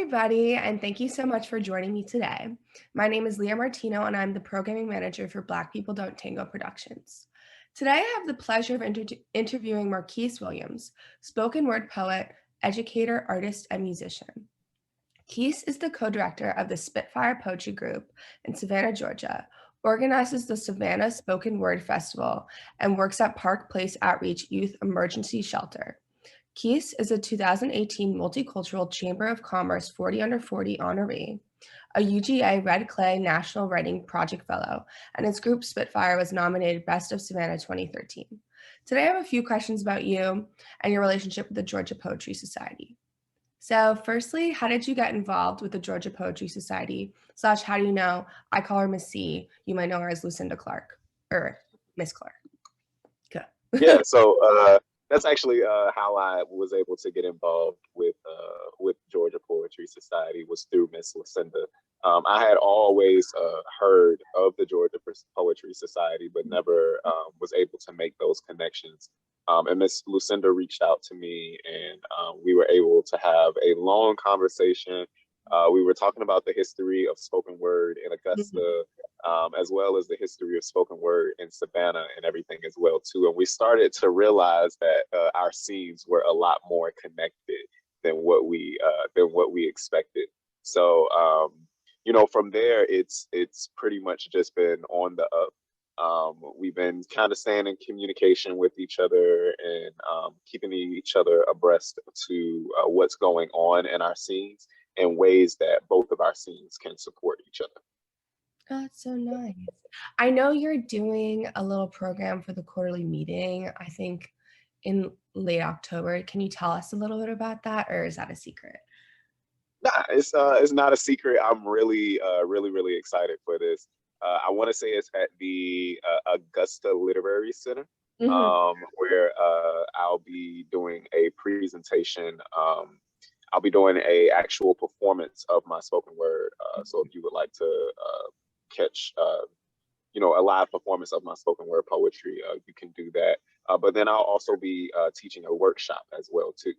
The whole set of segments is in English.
everybody, and thank you so much for joining me today. My name is Leah Martino, and I'm the programming manager for Black People Don't Tango Productions. Today, I have the pleasure of interviewing Marquise Williams, spoken word poet, educator, artist, and musician. Keese is the co-director of the Spitfire Poetry Group in Savannah, Georgia, organizes the Savannah Spoken Word Festival, and works at Park Place Outreach Youth Emergency Shelter. Keese is a 2018 Multicultural Chamber of Commerce 40 Under 40 honoree, a UGA Red Clay National Writing Project Fellow, and his group Spitfire was nominated Best of Savannah 2013. Today, I have a few questions about you and your relationship with the Georgia Poetry Society. So firstly, how did you get involved with the Georgia Poetry Society? / how do you know? I call her Miss C. You might know her as Lucinda Clark, or Miss Clark. Good. Yeah, so that's actually how I was able to get involved with Georgia Poetry Society was through Miss Lucinda. I had always heard of the Georgia Poetry Society, but never was able to make those connections. And Miss Lucinda reached out to me, and we were able to have a long conversation. We were talking about the history of spoken word in Augusta, as well as the history of spoken word in Savannah and everything as well too. And we started to realize that our scenes were a lot more connected than what we expected. So from there, it's pretty much just been on the up. We've been kind of staying in communication with each other and keeping each other abreast to what's going on in our scenes and ways that both of our scenes can support each other. Oh, that's so nice. I know you're doing a little program for the quarterly meeting, I think in late October. Can you tell us a little bit about that, or is that a secret? Nah, it's not a secret. I'm really excited for this. I want to say it's at the Augusta Literary Center, Mhm. where I'll be doing a presentation. I'll be doing a actual performance of my spoken word. So if you would like to catch, a live performance of my spoken word poetry, you can do that. But then I'll also be teaching a workshop as well too.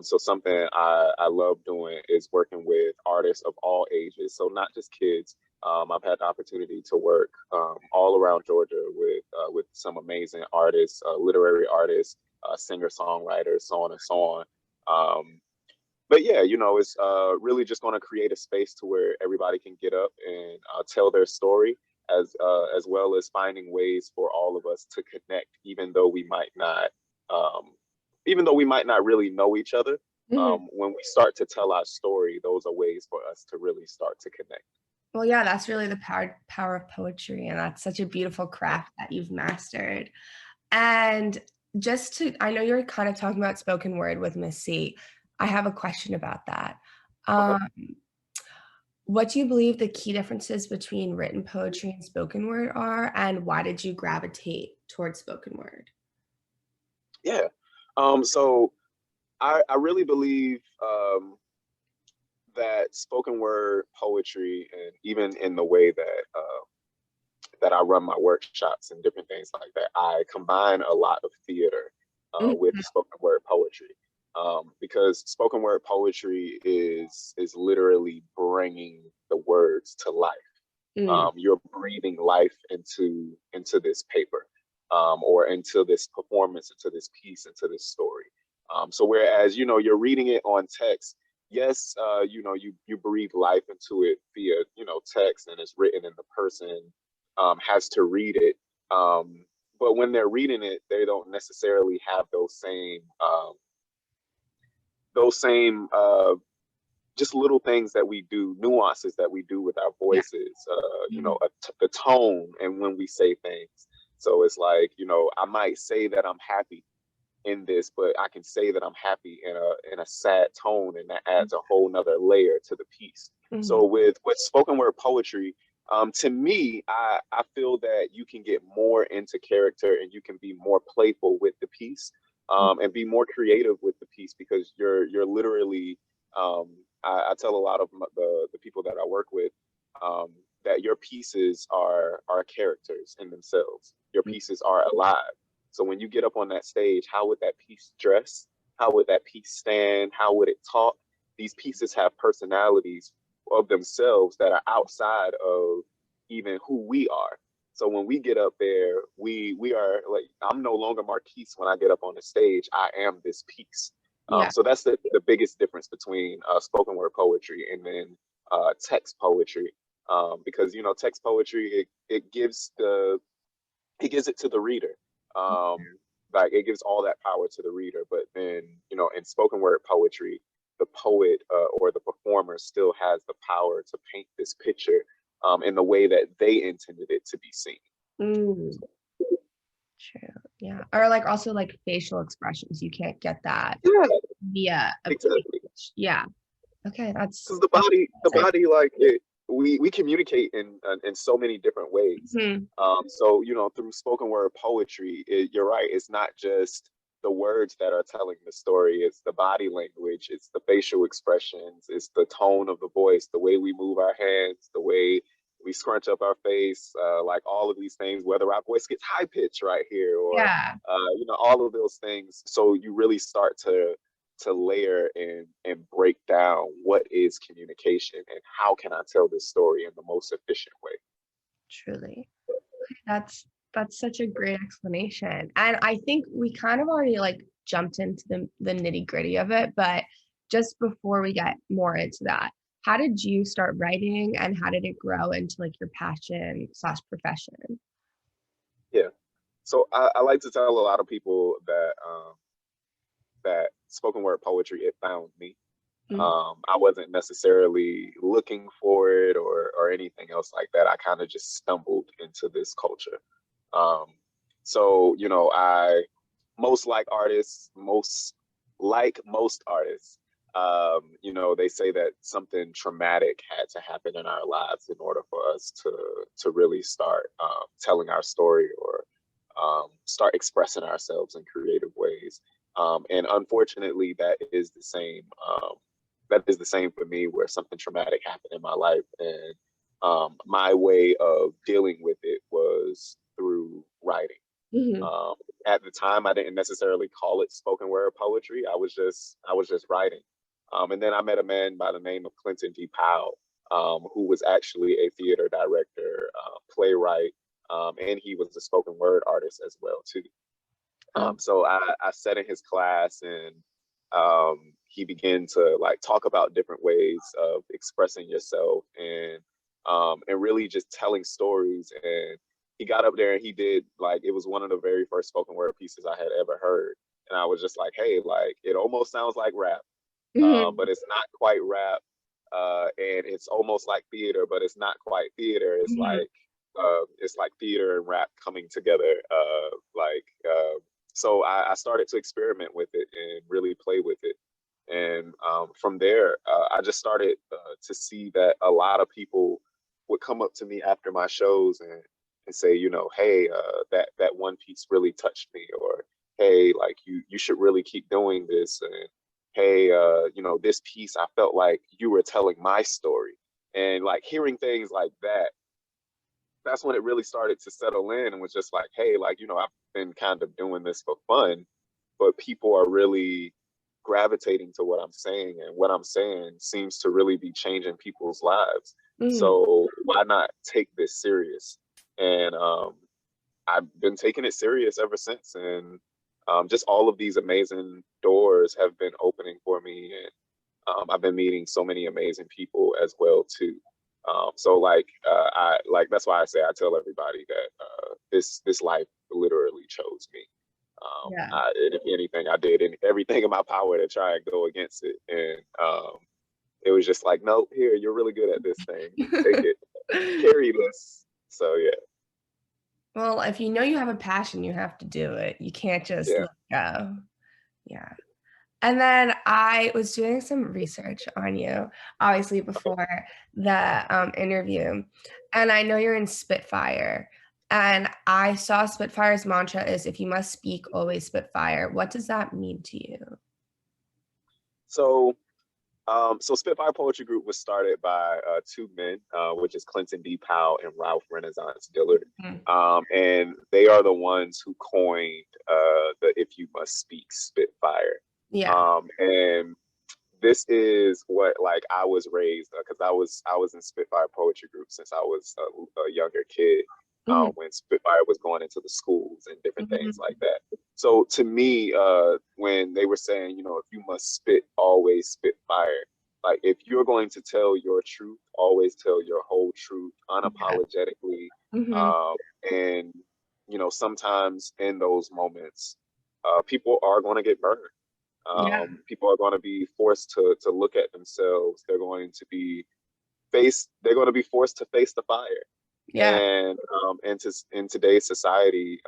So something I love doing is working with artists of all ages. So not just kids. I've had the opportunity to work all around Georgia with some amazing artists, literary artists, singer-songwriters, so on and so on. But yeah, it's really just going to create a space to where everybody can get up and tell their story, as well as finding ways for all of us to connect, even though we might not really know each other. When we start to tell our story, those are ways for us to really start to connect. Well, yeah, that's really the power of poetry, and that's such a beautiful craft that you've mastered. And I know you're kind of talking about spoken word with Miss C. I have a question about that. Okay. What do you believe the key differences between written poetry and spoken word are, and why did you gravitate towards spoken word? Yeah. So I really believe that spoken word poetry, and even in the way that I run my workshops and different things like that, I combine a lot of theater with Mhm. spoken word poetry, because spoken word poetry is literally bringing the words to life. Mm. You're breathing life into this paper, or into this performance, into this piece, into this story. So whereas you're reading it on text, yes, you breathe life into it via text, and it's written, and the person has to read it. But when they're reading it, they don't necessarily have those same just little things that we do, nuances that we do with our Yeah. voices, Mhm. the tone, and when we say things. So it's like, I might say that I'm happy in this, but I can say that I'm happy in a sad tone, and that adds a whole nother layer to the piece. Mhm. So with spoken word poetry, to me, I feel that you can get more into character, and you can be more playful with the piece, and be more creative with the piece, because you're literally, I tell a lot of the people that I work with, that your pieces are characters in themselves. Your pieces are alive. So when you get up on that stage, how would that piece dress? How would that piece stand? How would it talk? these pieces have personalities of themselves that are outside of even who we are. So when we get up there, we are like, I'm no longer Marquise when I get up on the stage. I am this piece. Yeah. So that's the biggest difference between spoken word poetry and then text poetry. Because text poetry, it gives it to the reader. Like it gives all that power to the reader. But then in spoken word poetry, the poet or the performer still has the power to paint this picture in the way that they intended it to be seen. Mm. True. Yeah. Or like also like facial expressions. You can't get that via a Exactly. page. Yeah. Okay. Because the body, like we communicate in so many different ways. So through spoken word poetry, you're right. It's not just the words that are telling the story. It's the body language. It's the facial expressions. It's the tone of the voice, the way we move our hands, the way we scrunch up our face, like all of these things. Whether our voice gets high pitched right here, or all of those things. So you really start to layer and break down what is communication and how can I tell this story in the most efficient way. Truly. That's such a great explanation. And I think we kind of already like jumped into the nitty-gritty of it, but just before we get more into that, how did you start writing and how did it grow into like your passion/profession? Yeah. So I like to tell a lot of people that that spoken word poetry, it found me. I wasn't necessarily looking for it or anything else like that. I kind of just stumbled into this culture. So I most artists, they say that something traumatic had to happen in our lives in order for us to really start telling our story or start expressing ourselves in creative ways. And unfortunately, that is the same. That is the same for me, where something traumatic happened in my life, and my way of dealing with it was through writing. At the time, I didn't necessarily call it spoken word poetry. I was just writing. And then I met a man by the name of Clinton D. Powell, who was actually a theater director, playwright, and he was a spoken word artist as well too. So I sat in his class, and he began to like talk about different ways of expressing yourself and really just telling stories. And he got up there and he did, like, it was one of the very first spoken word pieces I had ever heard. And I was just like, hey, like, it almost sounds like rap, but it's not quite rap. And it's almost like theater, but it's not quite theater. It's like theater and rap coming together. So I started to experiment with it and really play with it. And from there, I just started to see that a lot of people would come up to me after my shows and say, hey, that one piece really touched me, or hey, like you should really keep doing this, and hey, this piece, I felt like you were telling my story. And like hearing things like that, that's when it really started to settle in and was just like, hey, like, I've been kind of doing this for fun, but people are really gravitating to what I'm saying, and what I'm saying seems to really be changing people's lives. So why not take this serious? And I've been taking it serious ever since. And just all of these amazing doors have been opening for me. And I've been meeting so many amazing people as well too. So that's why I say, I tell everybody that this life literally chose me. If anything, I did everything in my power to try and go against it. And it was just like, nope, here, you're really good at this thing. Take it, carry this. So yeah. Well, if you know you have a passion, you have to do it. You can't just let go. Yeah. And then I was doing some research on you, obviously, before the interview. And I know you're in Spitfire. And I saw Spitfire's mantra is, if you must speak, always Spitfire. What does that mean to you? So Spitfire Poetry Group was started by two men, which is Clinton D. Powell and Ralph Renaissance Dillard. And they are the ones who coined the "If You Must Speak" Spitfire. Yeah. And this is what like I was raised because I was in Spitfire poetry group since I was a younger kid. Mhm, When Spitfire was going into the schools and different things mhm. like that. So to me, when they were saying, if you must spit, always spit fire. Like if you're going to tell your truth, always tell your whole truth Yeah. unapologetically. Mhm. Um, and sometimes in those moments, people are going to get burned. Yeah. People are going to be forced to look at themselves. They're going to be forced to face the fire. Yeah. And in today's society,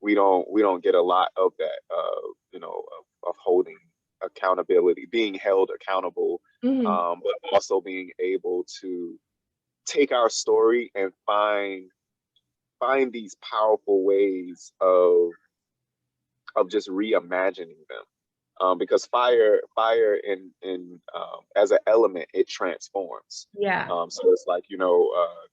we don't get a lot of that. Of holding accountability, being held accountable, Mhm. but also being able to take our story and find these powerful ways of just reimagining them. Because fire in as an element, it transforms. Yeah. So it's like,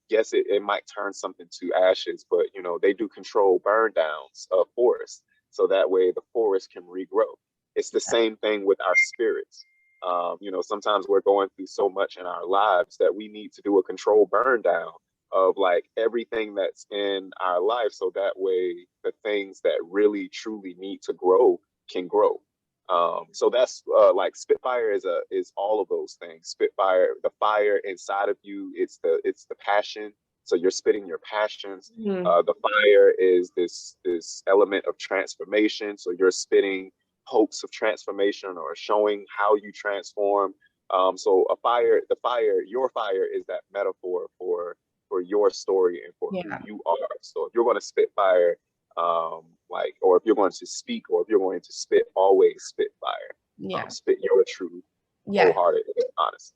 yes, it might turn something to ashes, but they do control burn downs of forests, so that way the forest can regrow. It's the same thing with our spirits. Sometimes we're going through so much in our lives that we need to do a control burn down of like everything that's in our life, so that way the things that really truly need to grow can grow. So that's like Spitfire is all of those things. Spitfire, the fire inside of you, it's the passion. So you're spitting your passions. Mhm. The fire is this element of transformation. So you're spitting hopes of transformation or showing how you transform. So your fire is that metaphor for your story and for who Yeah. you are. So if you're going to spit fire, or if you're going to speak, or if you're going to spit, always spit fire. Yeah. Spit your truth, Yeah. wholehearted, and honest.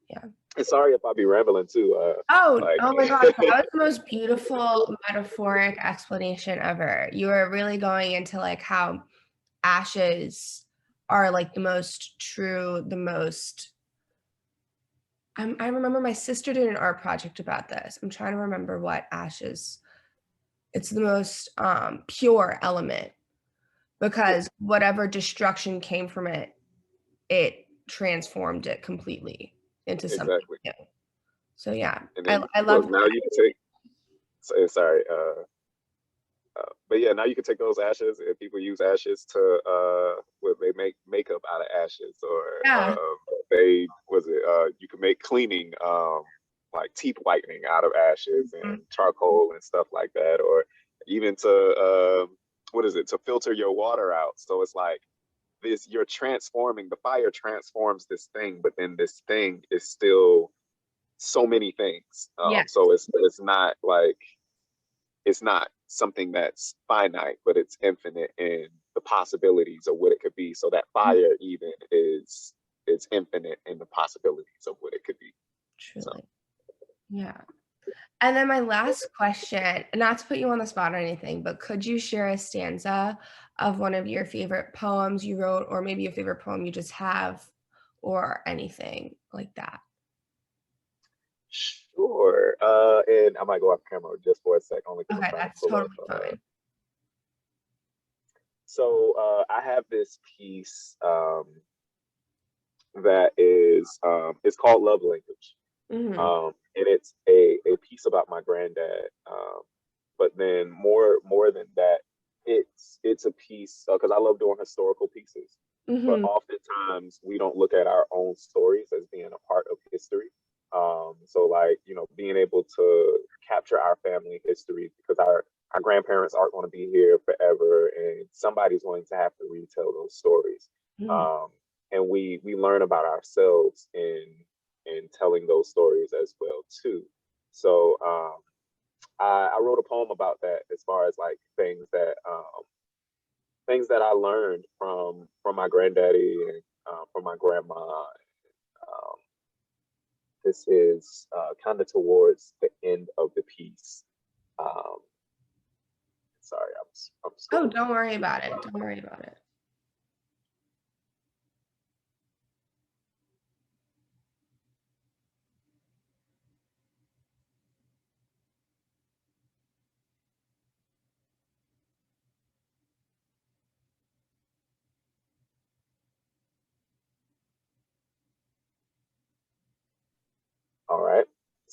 Yeah. And sorry if I be rambling too. Oh, Like, oh my gosh, that was the most beautiful metaphoric explanation ever. You were really going into like how ashes are like the most true, the most. I remember my sister did an art project about this. I'm trying to remember what ashes. It's the most pure element yeah, because whatever destruction came from it, it transformed it completely into something exactly. new. So yeah, And I then I look, love now that. you can take. Sorry, but yeah, now you can take those ashes, and people use ashes to they make makeup out of ashes, or Yeah. they was it you can make cleaning like teeth whitening out of ashes and Mhm. charcoal and stuff like that, or even to what is it, to filter your water out. So it's like this, you're transforming, the fire transforms this thing, but then this thing is still so many things. Yeah. So it's not something that's finite, but it's infinite in the possibilities of what it could be. So that fire even is infinite in the possibilities of what it could be. So Truly. Yeah. And then my last question, not to put you on the spot or anything, but could you share a stanza of one of your favorite poems you wrote, or maybe a favorite poem you just have, or anything like that? sure. And I might go off camera just for a sec, only because I'm Okay, trying to that's pull totally up. fine. I have this piece that is it's called Love Language. Mhm. And it's a piece about my granddad. But then more than that, it's a piece because I love doing historical pieces. But Mhm. oftentimes we don't look at our own stories as being a part of history. So like being able to capture our family history because our grandparents aren't going to be here forever, and somebody's going to have to retell those stories. Mhm. Um, and we learn about ourselves in telling those stories as well too. So I wrote a poem about that as far as like things that I learned from my granddaddy and from my grandma. Um, this is kind of towards the end of the piece. Um, sorry, I'm Oh, scrolling don't worry through. about it. Don't worry about it.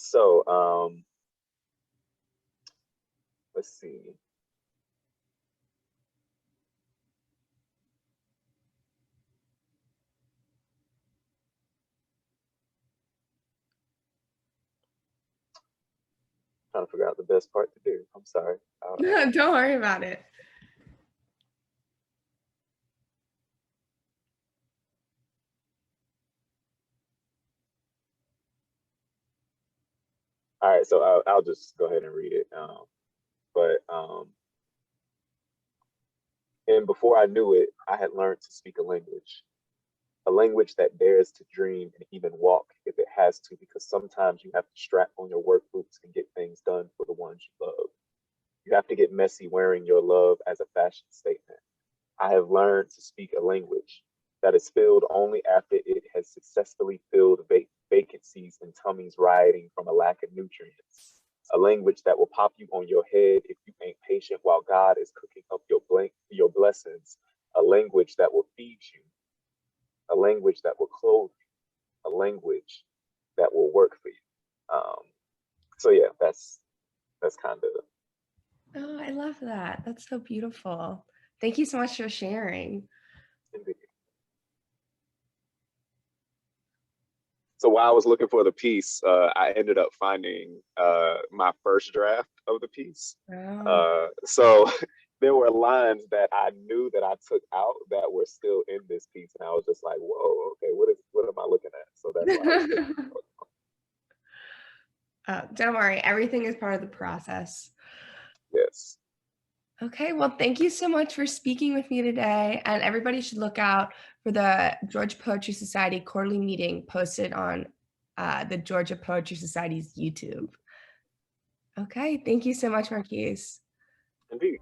So let's see. Trying to figure out the best part to do. I'm sorry. Don't worry about it. All right, so I'll just go ahead and read it. But and before I knew it, I had learned to speak a language that dares to dream and even walk if it has to, because sometimes you have to strap on your work boots and get things done for the ones you love. You have to get messy wearing your love as a fashion statement. I have learned to speak a language that is filled only after it has successfully filled vacancies and tummies rioting from a lack of nutrients. A language that will pop you on your head if you ain't patient while God is cooking up your blessings. A language that will feed you. A language that will clothe you. A language that will work for you. So yeah, that's kind of. Oh, I love that. That's so beautiful. Thank you so much for sharing. So while I was looking for the piece, I ended up finding my first draft of the piece. Oh. So there were lines that I knew that I took out that were still in this piece, and I was just like, "Whoa, okay, what am I looking at?" So that's why I was Don't worry, everything is part of the process. yes. Okay, well, thank you so much for speaking with me today. And everybody should look out for the Georgia Poetry Society quarterly meeting posted on the Georgia Poetry Society's YouTube. Okay, thank you so much, Marquise. Indeed.